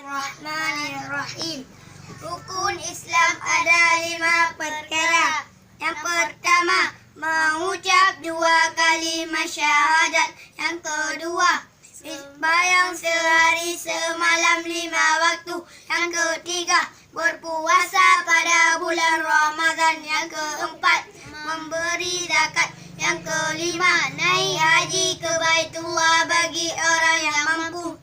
Bismillahirrahmanirrahim. Rukun Islam ada 5 perkara. Yang pertama, mengucap 2 kalimat syahadat. Yang kedua, sembahyang sehari semalam 5 waktu. Yang ketiga, berpuasa pada bulan Ramadan. Yang keempat, memberi zakat. Yang kelima, naik haji ke Baitullah bagi orang yang mampu.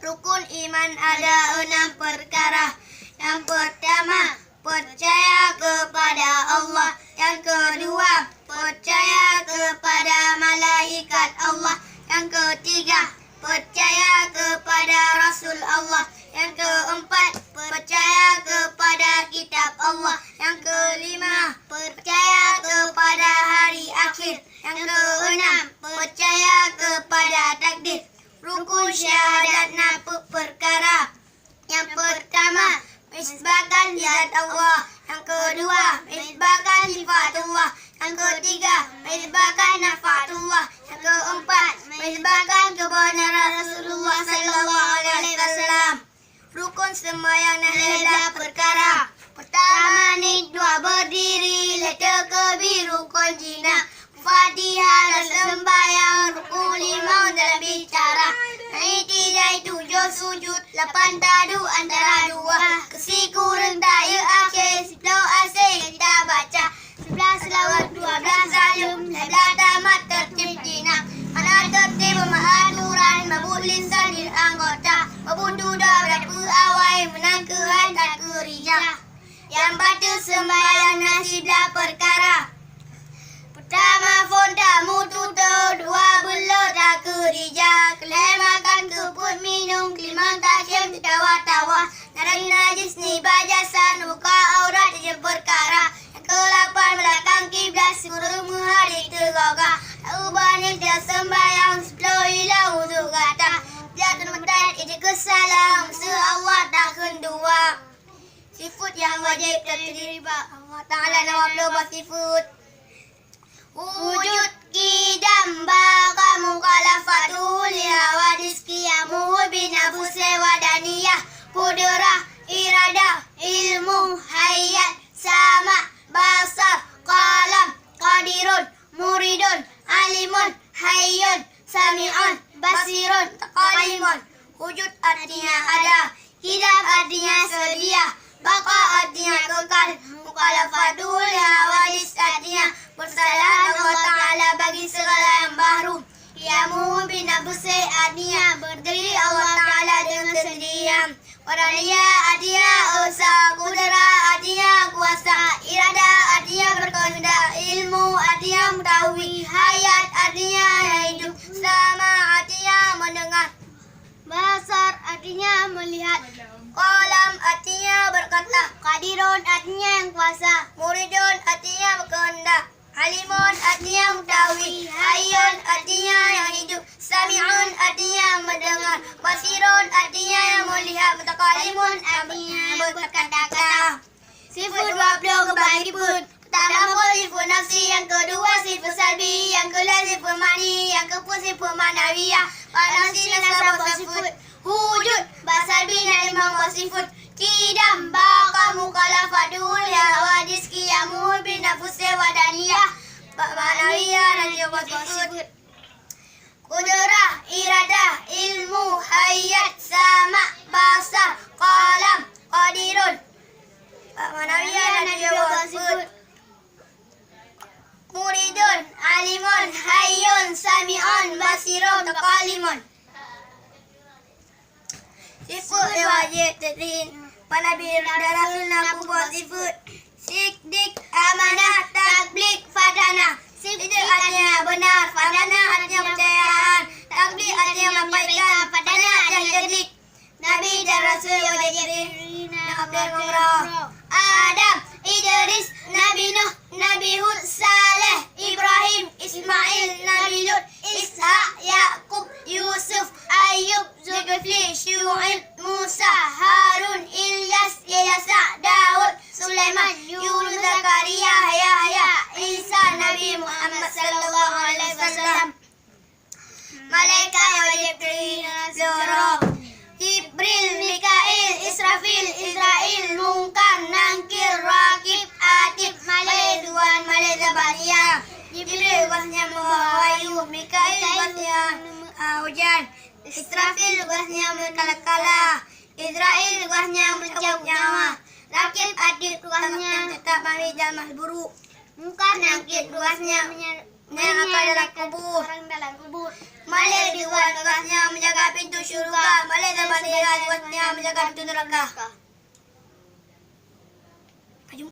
Rukun iman ada 6 perkara. Yang pertama, percaya kepada Allah. Yang kedua, percaya kepada malaikat Allah. Yang ketiga, percaya kepada Rasul Allah. Yang keempat, percaya kepada kitab Allah. Yang kelima, percaya kepada hari akhir. Yang keenam, percaya kepada takdir. Rukun syahadat 6 perkara. Yang pertama, isbatkan zat Allah. Yang kedua, isbatkan sifatullah. Yang ketiga, isbatkan nafatullah. Yang keempat, isbatkan kebenaran Rasulullah sallallahu alaihi wasallam. Rukun sembahyang ada perkara. Pertama, ni dua berdiri, letak kebir rukun jina. Fatihah dan sembahyang, rukun 5 dalam bicara. I'tidal 7 sujud, 8 tadu antara 2. Kesiku rendah ya akhir, 10 asing kita baca. 11 selawat, 12 salim, 11 tamat tertib jina. Mana tertib aturan, mabut lisan di anggota. Mabut duda berapa awal, menang kehan tak kerja. Yang baca sembahyang nasib dah perkara. Pertama, fonda mututo, 2 belah tak kerja. Kelai makan keput minum, kelima takim tawa-tawa. Narai najis ni bajasan, buka aurat je perkara. Yang ke-8, belakang kiblat, suruh menghari tergagah. Ubahnya dia sembahyang, 10 hilang untuk kata. Jatuh medan, ije kesalah, musuh Allah tak kendua. Sifat yang wajib terdiri Allah Ta'ala nama sifat. Wujud kidam baka mukhalafatul hawadis qiyamu binafsi wadaniyah qudrah iradah ilmu hayat sama basar qalam qadirun muridun alimun hayyun sami'un basirun taqalimun. Wujud artinya ada, kidam artinya sedia, baka artinya kekal, mukhalafatul hawadis artinya bersalah Allah Ta'ala bagi segala yang baru. Qiyamu binafsi artinya berdiri Allah Ta'ala dengan sendirian. Wadaniyah artinya usaha, kudrah artinya kuasa, iradah artinya berkehendak, ilmu artinya mengetahui, hayat artinya hidup, sama artinya mendengar, basar artinya melihat, qalam artinya berkata, qadirun artinya yang kuasa, muridun artinya berkehendak, alimun artinya mengetahui, hayyun artinya yang hidup, sami'un artinya mendengar, basirun artinya yang melihat, mutaqalimun artinya berkata-kata. Sifat 20 kebagi pun. Pertama, sifat nafsi. Yang kedua, sifat salbi. Yang kedua, sifat mani. Yang keempat, sifat manawiyah. Nafsi nasabah sifat wujud, basalbi dan 5 sifat. Kidam baka mukhalafatul hawadis qiyamu binafsi wadaniyah manawiyah dan 5 sifat. Kudrah, iradah, ilmu, hayat, sama, basar, qalam, qadirun manawiyah dan 5 sifat. Muridun, alimun, hayyun, sami'un, basirun, taqalimun. Sifat wajib tadhin Nabi dan Rasul naku buat sifat. Siddiq, amanah, tabligh, fadanah. Siddiq artinya benar, fadanah artinya percayaan, tabligh artinya menyampaikan, fadanah artinya cerdik. Nabi dan Rasul wajib tadhin Adam, Idris, Nabi Nuh, Nabi Hud, Saleh, Ibrahim, Ismail, Nabi Lut, Ishaq, Yaqub, Yusuf, Ayub, Zulkifli, Syu'aib, Musa, Harun, Ilyas, Yasa, Daud, Sulaiman, Yunus, Zakaria, Yahya, Isa, Nabi Muhammad sallallahu alaihi wasallam. Malaikat wajib tadhin Jibril, Mikail, hujan. Israfil tugasnya berkala-kala. Israel tugasnya mencabut nyawa. Rakib Atid tugasnya tetap mari dalam buruk. Munkar Nakir tugasnya menyerangkan dalam kubur. Malik tugasnya menjaga pintu syurga. Malik dan Badira tugasnya menjaga pintu neraka.